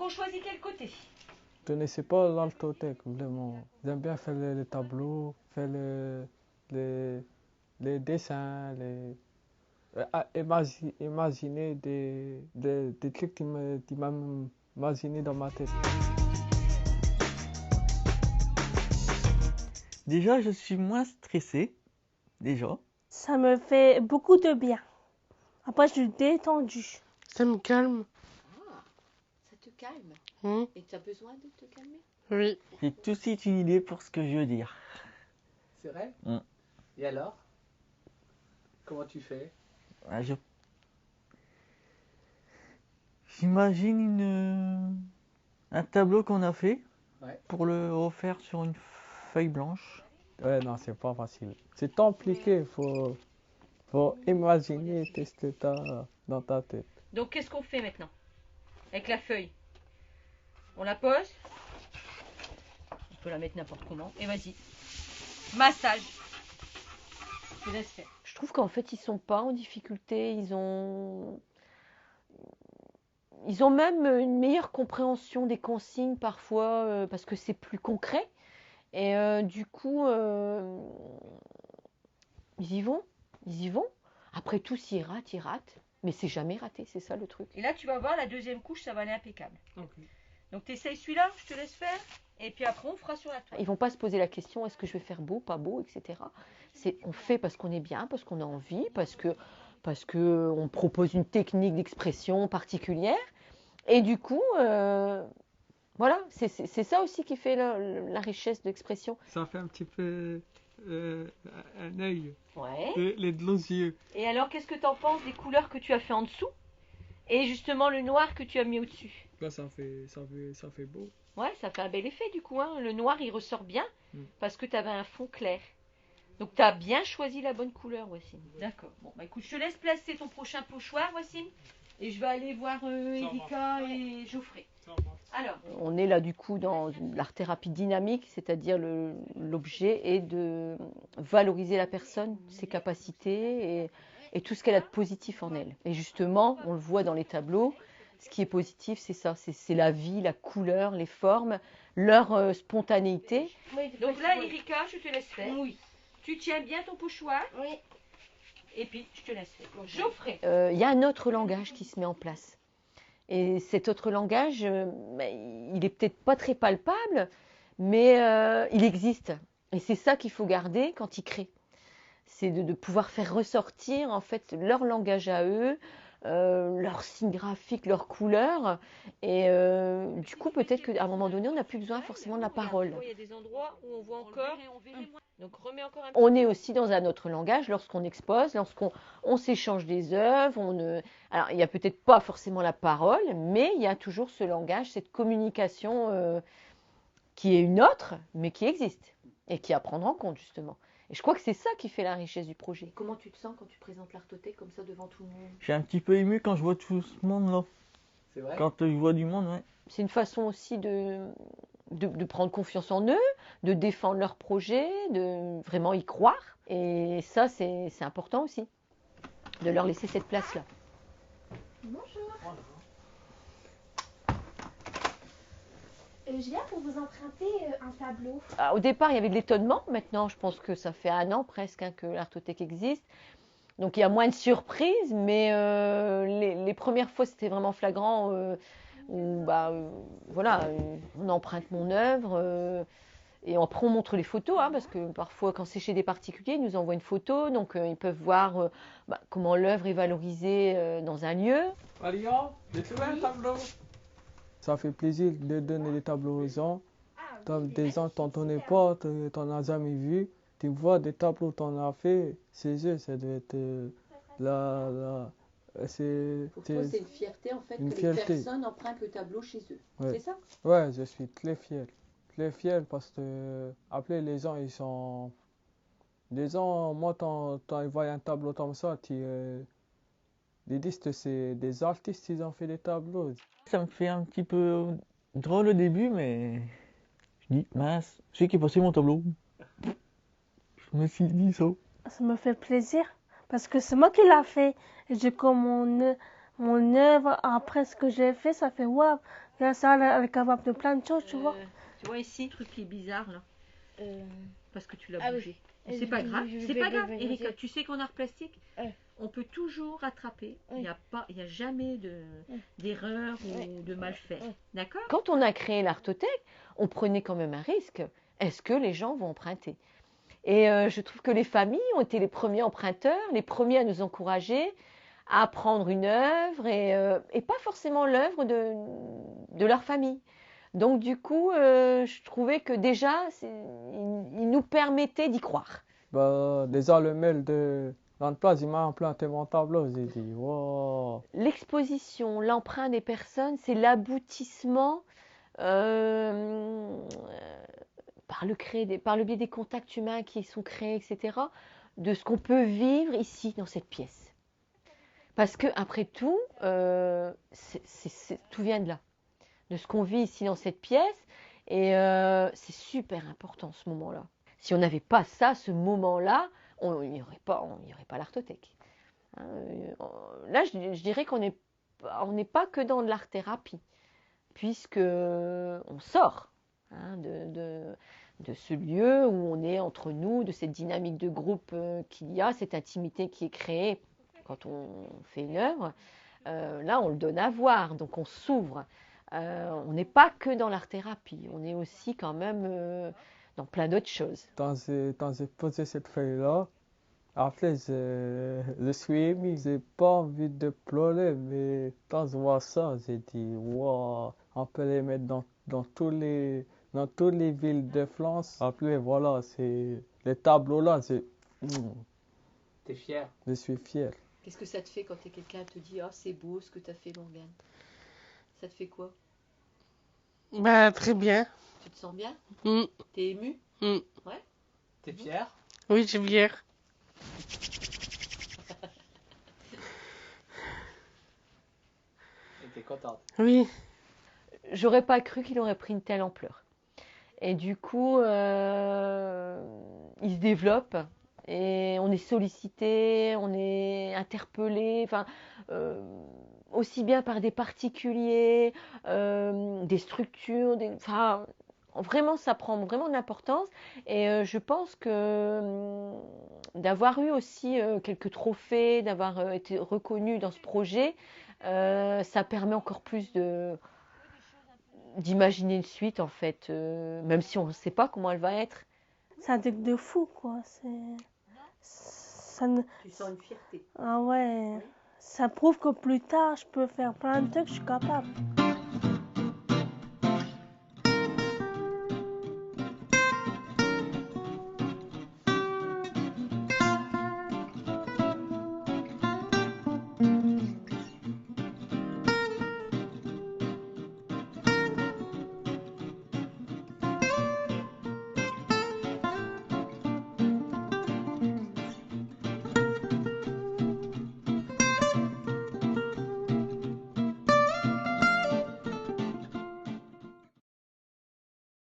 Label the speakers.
Speaker 1: Donc on choisit quel côté?
Speaker 2: Je ne sais pas l'altotech, vraiment. J'aime bien faire les tableaux, faire les dessins, imaginer des trucs qui m'imaginent dans ma tête.
Speaker 3: Déjà, je suis moins stressé. Déjà.
Speaker 4: Ça me fait beaucoup de bien. Après, je suis détendue.
Speaker 5: Ça me calme.
Speaker 1: Ah, ça te calme. Et tu as besoin de te calmer?
Speaker 5: Oui.
Speaker 3: J'ai tout de suite une idée pour ce que je veux dire.
Speaker 6: C'est vrai?
Speaker 3: Mm.
Speaker 6: Et alors? Comment tu fais?
Speaker 3: Ah, J'imagine un tableau qu'on a fait pour le refaire sur une feuille blanche.
Speaker 2: Ouais, non, c'est pas facile. C'est compliqué, faut imaginer et tester dans ta tête.
Speaker 1: Donc qu'est-ce qu'on fait maintenant avec la feuille? On la pose. On peut la mettre n'importe comment. Et vas-y. Massage. Je te laisse faire. Je trouve qu'en fait, ils sont pas en difficulté. Ils ont même une meilleure compréhension des consignes parfois parce que c'est plus concret. Et du coup, ils y vont. Après tout, s'ils ratent, ils ratent. Mais c'est jamais raté, c'est ça le truc. Et là, tu vas voir, la deuxième couche, ça va aller impeccable.
Speaker 6: Okay.
Speaker 1: Donc, tu essayes celui-là, je te laisse faire. Et puis après, on fera sur la toile. Ils vont pas se poser la question, est-ce que je vais faire beau, pas beau, etc. On fait parce qu'on est bien, parce qu'on a envie, parce que on propose une technique d'expression particulière. Et du coup, voilà, c'est ça aussi qui fait la richesse d'expression.
Speaker 2: Ça fait un petit peu un œil,
Speaker 1: Ouais.
Speaker 2: les deux yeux.
Speaker 1: Et alors, qu'est-ce que tu en penses des couleurs que tu as fait en dessous et justement le noir que tu as mis au-dessus?
Speaker 2: Là, ça fait beau.
Speaker 1: Ouais, ça fait un bel effet du coup. Hein. Le noir, il ressort bien parce que tu avais un fond clair. Donc, tu as bien choisi la bonne couleur, Wassim. D'accord. Bon, bah écoute, je te laisse placer ton prochain pochoir, Wassim. Et je vais aller voir Erika et Geoffrey. Alors, on est là du coup dans l'art-thérapie dynamique, c'est-à-dire l'objet est de valoriser la personne, ses capacités et tout ce qu'elle a de positif en elle. Et justement, on le voit dans les tableaux, ce qui est positif, c'est ça, c'est la vie, la couleur, les formes, leur spontanéité. Donc là, Erika, je te laisse faire. Oui. Tu tiens bien ton pochoir. Oui. Et puis, je te laisse faire. Geoffrey. Il y a un autre langage qui se met en place. Et cet autre langage, il est peut-être pas très palpable, mais il existe. Et c'est ça qu'il faut garder quand ils créent. C'est de pouvoir faire ressortir en fait leur langage à eux, leurs signes graphiques, leurs couleurs. Et du coup, peut-être qu'à un moment donné, on n'a plus besoin forcément de la parole. Il y a des endroits où on voit encore. Donc, remets encore un peu. On est aussi dans un autre langage lorsqu'on expose, lorsqu'on s'échange des œuvres. Alors, il n'y a peut-être pas forcément la parole, mais il y a toujours ce langage, cette communication qui est une autre, mais qui existe et qui est à prendre en compte justement. Et je crois que c'est ça qui fait la richesse du projet. Comment tu te sens quand tu présentes l'Artothèque comme ça devant tout le monde?
Speaker 3: Je suis un petit peu ému quand je vois tout ce monde-là.
Speaker 6: C'est vrai?
Speaker 3: Quand je vois du monde, ouais.
Speaker 1: C'est une façon aussi de prendre confiance en eux, de défendre leur projet, de vraiment y croire. Et ça, c'est important aussi, de leur laisser cette place-là.
Speaker 4: Bonjour. Je viens pour vous emprunter un tableau.
Speaker 1: Au départ, il y avait de l'étonnement. Maintenant, je pense que ça fait 1 an presque que l'Artothèque existe. Donc, il y a moins de surprises, mais les premières fois, c'était vraiment flagrant. Voilà, on emprunte mon œuvre et après, on montre les photos, parce que parfois, quand c'est chez des particuliers, ils nous envoient une photo. Donc, ils peuvent voir comment l'œuvre est valorisée dans un lieu.
Speaker 2: Marion, j'ai trouvé un tableau. Ça fait plaisir de donner des tableaux aux gens. Des gens t'en donnaient pas, t'en as jamais vu. Tu vois des tableaux t'en as fait, chez eux, ça doit être
Speaker 1: Pour toi, c'est une fierté en fait que les personnes empruntent le tableau chez eux.
Speaker 2: Ouais.
Speaker 1: C'est ça?
Speaker 2: Ouais, je suis très fier. Très fier parce que après les gens, ils sont... Les gens, moi, quand ils voient un tableau comme ça, ils disent que c'est des artistes, ils ont fait des tableaux.
Speaker 3: Ça me fait un petit peu drôle au début, mais je dis, mince, c'est qui est passé mon tableau. Je me suis dit ça.
Speaker 4: Ça me fait plaisir parce que c'est moi qui l'ai fait. Et j'ai comme mon œuvre, après ce que j'ai fait, ça fait waouh. Regarde ça, elle est capable de plein de choses, tu vois.
Speaker 1: Tu vois ici, le truc qui est bizarre là, parce que tu l'as
Speaker 5: Ah oui.
Speaker 1: bougé. C'est pas grave, c'est pas grave, Erika. Tu sais qu'en art plastique,
Speaker 5: Ouais.
Speaker 1: on peut toujours rattraper.
Speaker 5: Oui.
Speaker 1: Il y a jamais d'erreur ou de mal fait.
Speaker 5: Ouais.
Speaker 1: D'accord. Quand on a créé l'Artothèque, on prenait quand même un risque. Est-ce que les gens vont emprunter? Et je trouve que les familles ont été les premiers emprunteurs, les premiers à nous encourager à prendre une œuvre et pas forcément l'œuvre de leur famille. Donc du coup, je trouvais que déjà, il nous permettait d'y croire.
Speaker 2: Bah, déjà, le mail de l'Anne-Place, il m'a implanté mon tableau. J'ai dit, wow.
Speaker 1: L'exposition, l'emprunt des personnes, c'est l'aboutissement par le biais des contacts humains qui sont créés, etc., de ce qu'on peut vivre ici, dans cette pièce. Parce que après tout, tout vient de là, de ce qu'on vit ici dans cette pièce, et c'est super important ce moment-là. Si on n'avait pas ça, ce moment-là, il n'y aurait pas l'Artothèque. Là, je dirais qu'on n'est pas que dans de l'art-thérapie, puisque on sort de ce lieu où on est entre nous, de cette dynamique de groupe qu'il y a, cette intimité qui est créée quand on fait une œuvre. Là, on le donne à voir, donc on s'ouvre. On n'est pas que dans l'art-thérapie, on est aussi quand même dans plein d'autres choses.
Speaker 2: Quand j'ai posé cette feuille-là, après, je suis ému, j'ai pas envie de pleurer, mais quand je vois ça, j'ai dit, waouh, on peut les mettre dans toutes les villes de France. Après, voilà, c'est les tableaux-là,
Speaker 6: T'es fier?
Speaker 2: Je suis fier.
Speaker 1: Qu'est-ce que ça te fait quand quelqu'un te dit « Ah, c'est beau ce que tu as fait, Morgane ?» Ça te fait quoi?
Speaker 7: Bah, très bien.
Speaker 1: Tu te sens bien?
Speaker 7: Mm.
Speaker 1: T'es ému?
Speaker 7: Mm.
Speaker 1: Ouais.
Speaker 6: T'es fier?
Speaker 7: Oui, je suis fière.
Speaker 6: Et t'es contente?
Speaker 7: Oui.
Speaker 1: J'aurais pas cru qu'il aurait pris une telle ampleur. Et du coup, il se développe et on est sollicité, on est interpellé, enfin, aussi bien par des particuliers, des structures, enfin, vraiment, ça prend vraiment de l'importance. Et je pense que d'avoir eu aussi quelques trophées, d'avoir été reconnu dans ce projet, ça permet encore plus d'imaginer une suite en fait, même si on ne sait pas comment elle va être.
Speaker 4: C'est un truc de fou, quoi.
Speaker 1: Tu sens une fierté.
Speaker 4: Ah ouais. Ça prouve que plus tard, je peux faire plein de trucs, je suis capable.